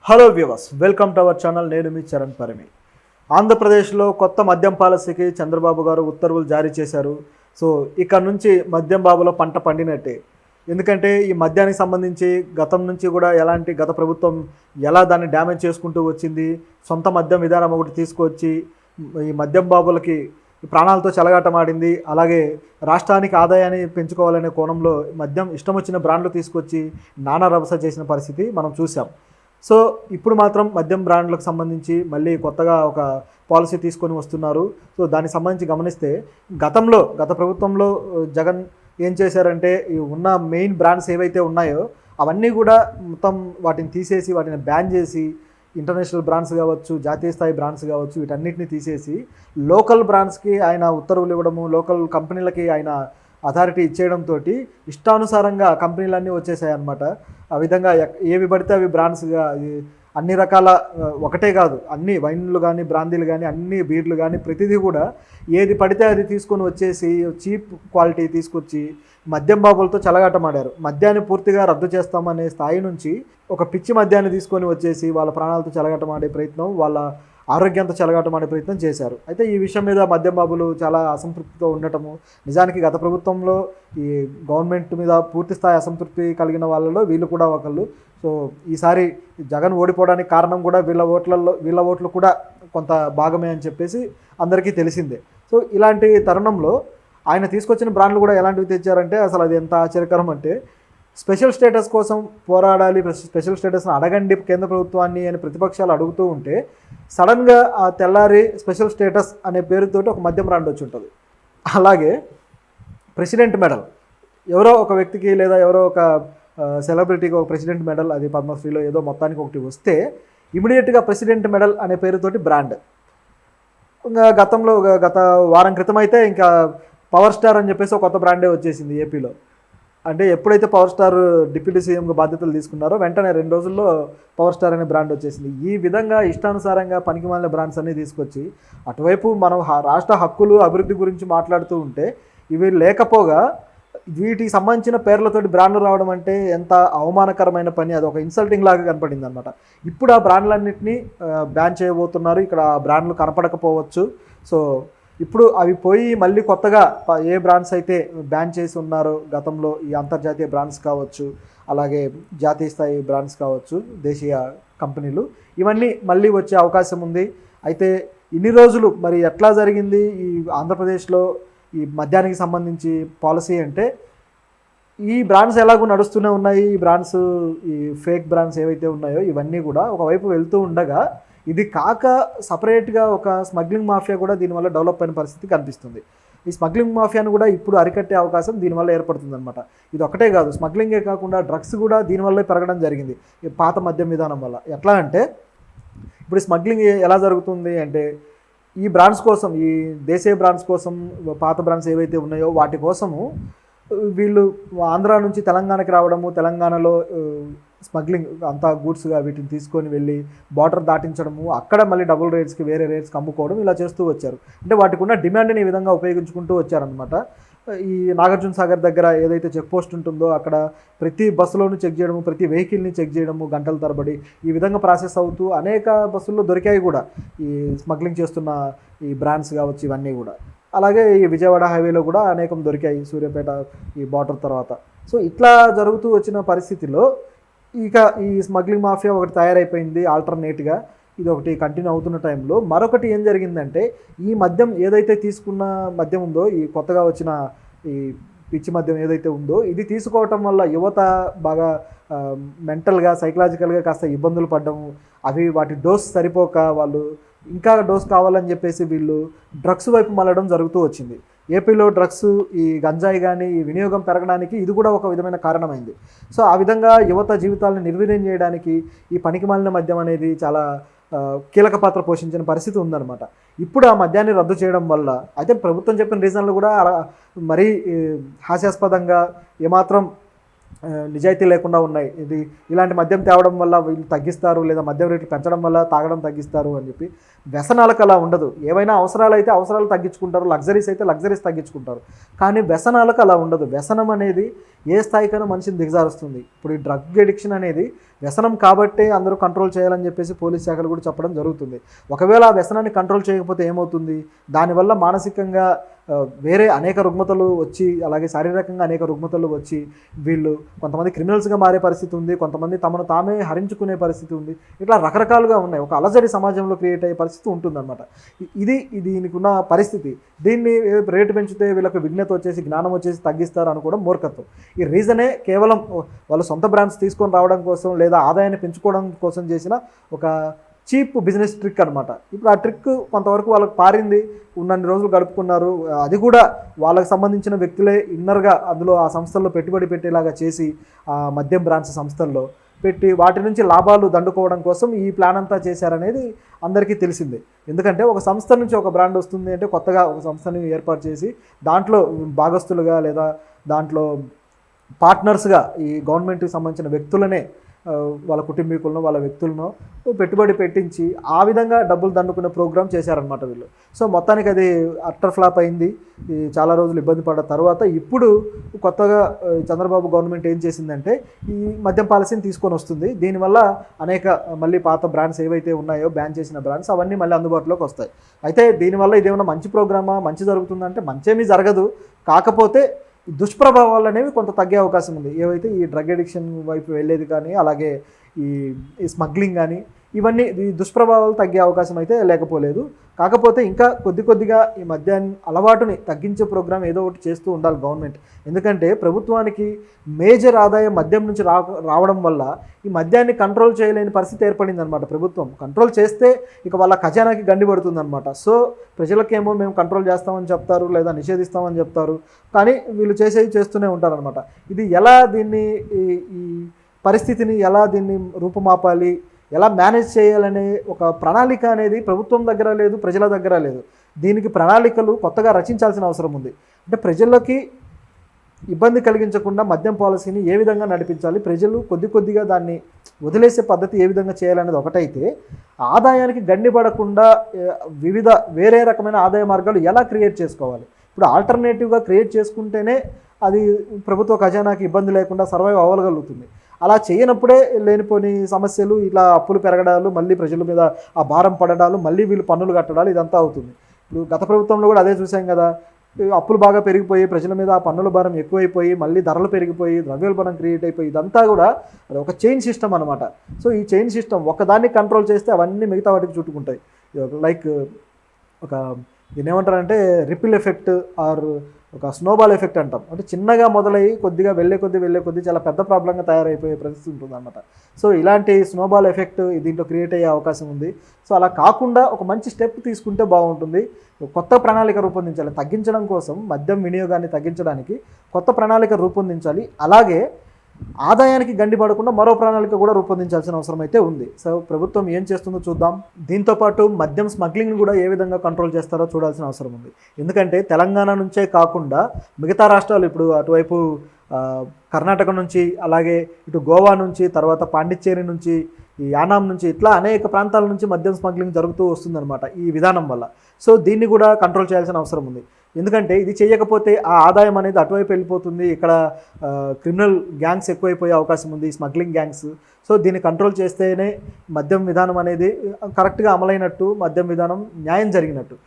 Hello viewers, welcome to our channel. నేను మీ చరణ్ పరిమి. ఆంధ్రప్రదేశ్లో కొత్త మద్యం పాలసీకి చంద్రబాబు గారు ఉత్తర్వులు జారీ చేశారు. సో ఇక నుంచి మద్యం బాబులో పంట పండినట్టే. ఎందుకంటే ఈ మద్యానికి సంబంధించి గతం నుంచి కూడా గత ప్రభుత్వం ఎలా దాన్ని డ్యామేజ్ చేసుకుంటూ వచ్చింది. సొంత మద్యం విధానం ఒకటి తీసుకొచ్చి ఈ మద్యం బాబులకి ప్రాణాలతో చెలగాటమాడింది. అలాగే రాష్ట్రానికి ఆదాయాన్ని పెంచుకోవాలనే కోణంలో మద్యం ఇష్టం వచ్చిన బ్రాండ్లు తీసుకొచ్చి నానా రభస చేసిన పరిస్థితి మనం చూసాం. సో ఇప్పుడు మాత్రం మద్యం బ్రాండ్లకు సంబంధించి మళ్ళీ కొత్తగా ఒక పాలసీ తీసుకొని వస్తున్నారు. సో దానికి సంబంధించి గమనిస్తే గత ప్రభుత్వంలో జగన్ ఏం చేశారంటే ఈ ఉన్న మెయిన్ బ్రాండ్స్ ఏవైతే ఉన్నాయో అవన్నీ కూడా మొత్తం వాటిని తీసేసి వాటిని బ్యాన్ చేసి ఇంటర్నేషనల్ బ్రాండ్స్ కావచ్చు, జాతీయ స్థాయి బ్రాండ్స్ కావచ్చు, వీటన్నిటిని తీసేసి లోకల్ బ్రాండ్స్కి ఆయన ఉత్తర్వులు ఇవ్వడము, లోకల్ కంపెనీలకి ఆయన అథారిటీ ఇచ్చేయడంతో ఇష్టానుసారంగా కంపెనీలన్నీ వచ్చేసాయి అన్నమాట. ఆ విధంగా ఏవి పడితే అవి బ్రాండ్స్గా అన్ని రకాల ఒకటే కాదు, అన్ని వైన్లు కానీ బ్రాందీలు కానీ అన్ని బీర్లు కానీ ప్రతిదీ కూడా ఏది పడితే అది తీసుకొని వచ్చేసి చీప్ క్వాలిటీ తీసుకొచ్చి మద్యం బాబులతో చెలగాటమాడారు. మద్యాన్ని పూర్తిగా రద్దు చేస్తామనే స్థాయి నుంచి ఒక పిచ్చి మద్యాన్ని తీసుకొని వచ్చేసి వాళ్ళ ప్రాణాలతో చెలగాటమాడే ప్రయత్నం, వాళ్ళ ఆరోగ్యంతో చెలగాటమాడే ప్రయత్నం చేశారు. అయితే ఈ విషయం మీద మద్యం బాబులు చాలా అసంతృప్తితో ఉండటము, నిజానికి గత ప్రభుత్వంలో ఈ గవర్నమెంట్ మీద పూర్తి స్థాయి అసంతృప్తి కలిగిన వాళ్ళలో వీళ్ళు కూడా ఒకళ్ళు. సో ఈసారి జగన్ ఓడిపోవడానికి కారణం కూడా వీళ్ళ ఓట్లు కూడా కొంత భాగమే అని చెప్పేసి అందరికీ తెలిసిందే. సో ఇలాంటి తరుణంలో ఆయన తీసుకొచ్చిన బ్రాండ్లు కూడా ఎలాంటివి తెచ్చారంటే అసలు అది ఎంత ఆశ్చర్యకరం అంటే, స్పెషల్ స్టేటస్ కోసం పోరాడాలి, స్పెషల్ స్టేటస్ని అడగండి కేంద్ర ప్రభుత్వాన్ని అని ప్రతిపక్షాలు అడుగుతూ ఉంటే సడన్గా ఆ తెల్లారి స్పెషల్ స్టేటస్ అనే పేరుతోటి ఒక మద్యం బ్రాండ్ వచ్చి ఉంటుంది. అలాగే ప్రెసిడెంట్ మెడల్, ఎవరో ఒక వ్యక్తికి లేదా ఎవరో ఒక సెలబ్రిటీకి ఒక ప్రెసిడెంట్ మెడల్, అది పద్మశ్రీలో ఏదో మొత్తానికి ఒకటి వస్తే ఇమీడియట్గా ప్రెసిడెంట్ మెడల్ అనే పేరుతోటి బ్రాండ్. ఇంకా గత వారం క్రితం అయితే ఇంకా పవర్ స్టార్ అని చెప్పేసి ఒక కొత్త బ్రాండే వచ్చేసింది ఏపీలో. అంటే ఎప్పుడైతే పవర్ స్టార్ డిప్యూటీ సీఎంగా బాధ్యతలు తీసుకున్నారో వెంటనే 2 రోజుల్లో పవర్ స్టార్ అనే బ్రాండ్ వచ్చేసింది. ఈ విధంగా ఇష్టానుసారంగా పనికిమాలిన బ్రాండ్స్ అన్నీ తీసుకొచ్చి అటువైపు మనం రాష్ట్ర హక్కులు అభివృద్ధి గురించి మాట్లాడుతూ ఉంటే ఇవి లేకపోగా వీటికి సంబంధించిన పేర్లతోటి బ్రాండ్లు రావడం అంటే ఎంత అవమానకరమైన పని, అది ఒక ఇన్సల్టింగ్ లాగా కనపడింది అనమాట. ఇప్పుడు ఆ బ్రాండ్లన్నింటినీ బ్యాన్ చేయబోతున్నారు. ఇక్కడ ఆ బ్రాండ్లు కనపడకపోవచ్చు. సో ఇప్పుడు అవి పోయి మళ్ళీ కొత్తగా ఏ బ్రాండ్స్ అయితే బ్యాన్ చేసి ఉన్నారో గతంలో, ఈ అంతర్జాతీయ బ్రాండ్స్ కావచ్చు, అలాగే జాతీయ స్థాయి బ్రాండ్స్ కావచ్చు, దేశీయ కంపెనీలు, ఇవన్నీ మళ్ళీ వచ్చే అవకాశం ఉంది. అయితే ఇన్ని రోజులు మరి ఎట్లా జరిగింది ఈ ఆంధ్రప్రదేశ్లో ఈ మద్యానికి సంబంధించి పాలసీ అంటే, ఈ బ్రాండ్స్ ఎలాగో నడుస్తూనే ఉన్నాయి. ఈ బ్రాండ్స్, ఈ ఫేక్ బ్రాండ్స్ ఏవైతే ఉన్నాయో ఇవన్నీ కూడా ఒకవైపు వెళ్తూ ఉండగా ఇది కాక సపరేట్గా ఒక స్మగ్లింగ్ మాఫియా కూడా దీనివల్ల డెవలప్ అయిన పరిస్థితి కనిపిస్తుంది. ఈ స్మగ్లింగ్ మాఫియాను కూడా ఇప్పుడు అరికట్టే అవకాశం దీనివల్ల ఏర్పడుతుంది అనమాట. ఇది ఒకటే కాదు, స్మగ్లింగే కాకుండా డ్రగ్స్ కూడా దీనివల్లే పెరగడం జరిగింది ఈ పాత మద్యం విధానం వల్ల. ఎట్లా అంటే ఇప్పుడు స్మగ్లింగ్ ఎలా జరుగుతుంది అంటే, ఈ బ్రాండ్స్ కోసం, ఈ దేశీయ బ్రాండ్స్ కోసం, పాత బ్రాండ్స్ ఏవైతే ఉన్నాయో వాటి కోసము వీళ్ళు ఆంధ్ర నుంచి తెలంగాణకి రావడము, తెలంగాణలో స్మగ్లింగ్ అంతా గూడ్స్గా వీటిని తీసుకొని వెళ్ళి బార్డర్ దాటించడము, అక్కడ మళ్ళీ డబుల్ రేట్స్కి వేరే రేట్స్కి అమ్ముకోవడం, ఇలా చేస్తూ వచ్చారు. అంటే వాటికి ఉన్న డిమాండ్ని ఈ విధంగా ఉపయోగించుకుంటూ వచ్చారనమాట. ఈ నాగార్జున సాగర్ దగ్గర ఏదైతే చెక్ పోస్ట్ ఉంటుందో అక్కడ ప్రతి బస్సులోనూ చెక్ చేయడము, ప్రతి వెహికల్ని చెక్ చేయడము గంటల తరబడి, ఈ విధంగా ప్రాసెస్ అవుతూ అనేక బస్సుల్లో దొరికాయి కూడా ఈ స్మగ్లింగ్ చేస్తున్న ఈ బ్రాండ్స్ కావచ్చు ఇవన్నీ కూడా. అలాగే ఈ విజయవాడ హైవేలో కూడా అనేకం దొరికాయి సూర్యాపేట ఈ బార్డర్ తర్వాత. సో ఇట్లా జరుగుతూ వచ్చిన పరిస్థితిలో ఇక ఈ స్మగ్లింగ్ మాఫియా ఒకటి తయారైపోయింది ఆల్టర్నేట్గా. ఇది ఒకటి కంటిన్యూ అవుతున్న టైంలో మరొకటి ఏం జరిగిందంటే, ఈ మద్యం ఏదైతే తీసుకున్న మద్యం ఉందో, ఈ కొత్తగా వచ్చిన ఈ పిచ్చి మద్యం ఏదైతే ఉందో, ఇది తీసుకోవటం వల్ల యువత బాగా మెంటల్గా, సైకలాజికల్గా కాస్త ఇబ్బందులు పడ్డము, అవి వాటి డోస్ సరిపోక వాళ్ళు ఇంకా డోస్ కావాలని చెప్పేసి వీళ్ళు డ్రగ్స్ వైపు మళ్ళడం జరుగుతూ వచ్చింది. ఏపీలో డ్రగ్స్, ఈ గంజాయి కానీ ఈ వినియోగం పెరగడానికి ఇది కూడా ఒక విధమైన కారణమైంది. సో ఆ విధంగా యువత జీవితాలను నిర్వీర్యం చేయడానికి ఈ పనికిమాలిన మద్యం అనేది చాలా కీలక పాత్ర పోషించిన పరిస్థితి ఉందన్నమాట. ఇప్పుడు ఆ మద్యాన్ని రద్దు చేయడం వల్ల, అయితే ప్రభుత్వం చెప్పిన రీజన్లు కూడా మరీ హాస్యాస్పదంగా, ఏమాత్రం నిజాయితీ లేకుండా ఉన్నాయి. ఇలాంటి మద్యం తేవడం వల్ల వీళ్ళు తగ్గిస్తారు, లేదా మద్యం రేట్లు పెంచడం వల్ల తాగడం తగ్గిస్తారు అని చెప్పి. వ్యసనాలకు అలా ఉండదు. ఏవైనా అవసరాలు అయితే అవసరాలు తగ్గించుకుంటారు, లగ్జరీస్ అయితే లగ్జరీస్ తగ్గించుకుంటారు. కానీ వ్యసనాలకు అలా ఉండదు. వ్యసనం అనేది ఏ స్థాయికైనా మనిషిని దిగజారుస్తుంది. ఇప్పుడు ఈ డ్రగ్ ఎడిక్షన్ అనేది వ్యసనం కాబట్టే అందరూ కంట్రోల్ చేయాలని చెప్పేసి పోలీస్ శాఖలు కూడా చెప్పడం జరుగుతుంది. ఒకవేళ ఆ వ్యసనాన్ని కంట్రోల్ చేయకపోతే ఏమవుతుంది? దానివల్ల మానసికంగా వేరే అనేక రుగ్మతలు వచ్చి, అలాగే శారీరకంగా అనేక రుగ్మతలు వచ్చి వీళ్ళు కొంతమంది క్రిమినల్స్గా మారే పరిస్థితి ఉంది, కొంతమంది తమను తామే హరించుకునే పరిస్థితి ఉంది. ఇట్లా రకరకాలుగా ఉన్నాయి. ఒక అలజడి సమాజంలో క్రియేట్ అయ్యే పరిస్థితి ఉంటుందన్నమాట. దీనికి ఉన్న పరిస్థితి. దీన్ని రేటు పెంచితే వీళ్ళకి విఘ్నత వచ్చేసి, జ్ఞానం వచ్చేసి తగ్గిస్తారు అనుకోవడం మూర్ఖత్వం. ఈ రీజనే కేవలం వాళ్ళ సొంత బ్రాండ్స్ తీసుకొని రావడం కోసం, లేదా ఆదాయాన్ని పెంచుకోవడం కోసం చేసిన ఒక చీప్ బిజినెస్ ట్రిక్ అనమాట. ఇప్పుడు ఆ ట్రిక్ కొంతవరకు వాళ్ళకి పారింది, ఉన్నన్ని రోజులు గడుపుకున్నారు. అది కూడా వాళ్ళకి సంబంధించిన వ్యక్తులే ఇన్నర్గా అందులో ఆ సంస్థల్లో పెట్టుబడి పెట్టేలాగా చేసి, ఆ మద్యం బ్రాండ్స్ సంస్థల్లో పెట్టి వాటి నుంచి లాభాలు దండుకోవడం కోసం ఈ ప్లాన్ అంతా చేశారనేది అందరికీ తెలిసిందే. ఎందుకంటే ఒక సంస్థ నుంచి ఒక బ్రాండ్ వస్తుంది అంటే కొత్తగా ఒక సంస్థని ఏర్పాటు చేసి దాంట్లో భాగస్తులుగా, లేదా దాంట్లో పార్ట్నర్స్గా ఈ గవర్నమెంట్కి సంబంధించిన వ్యక్తులనే, వాళ్ళ కుటుంబీకులను, వాళ్ళ వ్యక్తులను పెట్టుబడి పెట్టించి ఆ విధంగా డబ్బులు దండుకునే ప్రోగ్రామ్ చేశారనమాట వీళ్ళు. సో మొత్తానికి అది అట్టర్ ఫ్లాప్ అయింది. చాలా రోజులు ఇబ్బంది పడ్డ తర్వాత ఇప్పుడు కొత్తగా చంద్రబాబు గవర్నమెంట్ ఏం చేసిందంటే ఈ మద్యం పాలసీని తీసుకొని వస్తుంది. దీనివల్ల అనేక మళ్ళీ పాత బ్రాండ్స్ ఏవైతే ఉన్నాయో, బ్యాన్ చేసిన బ్రాండ్స్, అవన్నీ మళ్ళీ అందుబాటులోకి వస్తాయి. అయితే దీనివల్ల ఇదేమన్నా మంచి ప్రోగ్రామా, మంచి జరుగుతుందంటే మంచేమీ జరగదు. కాకపోతే దుష్ప్రభావాలు అనేవి కొంత తగ్గే అవకాశం ఉంది. ఏవైతే ఈ డ్రగ్ అడిక్షన్ వైపు వెళ్ళేది కానీ, అలాగే ఈ స్మగ్లింగ్ కానీ, ఇవన్నీ ఈ దుష్ప్రభావాలు తగ్గే అవకాశం అయితే లేకపోలేదు. కాకపోతే ఇంకా కొద్దిగా ఈ మద్యాన్ని అలవాటుని తగ్గించే ప్రోగ్రాం ఏదో ఒకటి చేస్తూ ఉండాలి గవర్నమెంట్. ఎందుకంటే ప్రభుత్వానికి మేజర్ ఆదాయం మద్యం నుంచి రావడం వల్ల ఈ మద్యాన్ని కంట్రోల్ చేయలేని పరిస్థితి ఏర్పడింది అనమాట. ప్రభుత్వం కంట్రోల్ చేస్తే ఇక వాళ్ళ ఖజానాకి గండి పడుతుందన్నమాట. సో ప్రజలకేమో మేము కంట్రోల్ చేస్తామని చెప్తారు, లేదా నిషేధిస్తామని చెప్తారు, కానీ వీళ్ళు చేసేవి చేస్తూనే ఉంటారనమాట. ఇది ఎలా దీన్ని ఈ పరిస్థితిని ఎలా దీన్ని రూపుమాపాలి, ఎలా మేనేజ్ చేయాలనే ఒక ప్రణాళిక అనేది ప్రభుత్వం దగ్గర లేదు, ప్రజల దగ్గర లేదు. దీనికి ప్రణాళికలు కొత్తగా రచించాల్సిన అవసరం ఉంది. అంటే ప్రజలకి ఇబ్బంది కలిగించకుండా మద్యం పాలసీని ఏ విధంగా నడిపించాలి, ప్రజలు కొద్దిగా దాన్ని వదిలేసే పద్ధతి ఏ విధంగా చేయాలనేది ఒకటైతే, ఆదాయానికి గండి పడకుండా వివిధ వేరే రకమైన ఆదాయ మార్గాలు ఎలా క్రియేట్ చేసుకోవాలి. ఇప్పుడు ఆల్టర్నేటివ్గా క్రియేట్ చేసుకుంటేనే అది ప్రభుత్వ ఖజానాకి ఇబ్బంది లేకుండా సర్వైవ్ అవ్వగలుగుతుంది. అలా చేయనప్పుడే లేనిపోని సమస్యలు, ఇలా అప్పులు పెరగడాలు, మళ్ళీ ప్రజల మీద ఆ భారం పడడాలు, మళ్ళీ వీళ్ళు పన్నులు కట్టడాలు, ఇదంతా అవుతుంది. ఇప్పుడు గత ప్రభుత్వంలో కూడా అదే చూసాం కదా. అప్పులు బాగా పెరిగిపోయి ప్రజల మీద ఆ పన్నుల భారం ఎక్కువైపోయి, మళ్ళీ ధరలు పెరిగిపోయి, ద్రవ్యోల్బణం క్రియేట్ అయిపోయి, ఇదంతా కూడా అది ఒక చైన్ సిస్టమ్ అనమాట. సో ఈ చైన్ సిస్టమ్ ఒకదాన్ని కంట్రోల్ చేస్తే అవన్నీ మిగతా వాటికి చుట్టుకుంటాయి. లైక్ ఒక దీన్ని ఏమంటారంటే రిపిల్ ఎఫెక్ట్ ఆర్ ఒక స్నోబాల్ ఎఫెక్ట్ అంటాం. అంటే చిన్నగా మొదలయ్యి కొద్దిగా వెళ్ళే కొద్దీ చాలా పెద్ద ప్రాబ్లంగా తయారైపోయే పరిస్థితి ఉంటుంది అన్నమాట. సో ఇలాంటి స్నోబాల్ ఎఫెక్ట్ దీంట్లో క్రియేట్ అయ్యే అవకాశం ఉంది. సో అలా కాకుండా ఒక మంచి స్టెప్ తీసుకుంటే బాగుంటుంది. కొత్త ప్రణాళిక రూపొందించాలి. తగ్గించడం కోసం, మద్యం వినియోగాన్ని తగ్గించడానికి కొత్త ప్రణాళిక రూపొందించాలి. అలాగే ఆదాయానికి గండి పడకుండా మరో ప్రణాళిక కూడా రూపొందించాల్సిన అవసరం అయితే ఉంది. సో ప్రభుత్వం ఏం చేస్తుందో చూద్దాం. దీంతోపాటు మద్యం స్మగ్లింగ్ని కూడా ఏ విధంగా కంట్రోల్ చేస్తారో చూడాల్సిన అవసరం ఉంది. ఎందుకంటే తెలంగాణ నుంచే కాకుండా మిగతా రాష్ట్రాలు, ఇప్పుడు అటువైపు కర్ణాటక నుంచి, అలాగే ఇటు గోవా నుంచి, తర్వాత పాండిచ్చేరి నుంచి, ఈ యానాం నుంచి, ఇట్లా అనేక ప్రాంతాల నుంచి మద్యం స్మగ్లింగ్ జరుగుతూ వస్తుందన్నమాట ఈ విధానం వల్ల. సో దీన్ని కూడా కంట్రోల్ చేయాల్సిన అవసరం ఉంది. ఎందుకంటే ఇది చేయకపోతే ఆ ఆదాయం అనేది అటువైపు వెళ్ళిపోతుంది. ఇక్కడ క్రిమినల్ గ్యాంగ్స్ ఎక్కువైపోయే అవకాశం ఉంది, స్మగ్లింగ్ గ్యాంగ్స్. సో దీన్ని కంట్రోల్ చేస్తేనే మద్యం విధానం అనేది కరెక్ట్గా అమలైనట్టు, మద్యం విధానం న్యాయం జరిగినట్టు.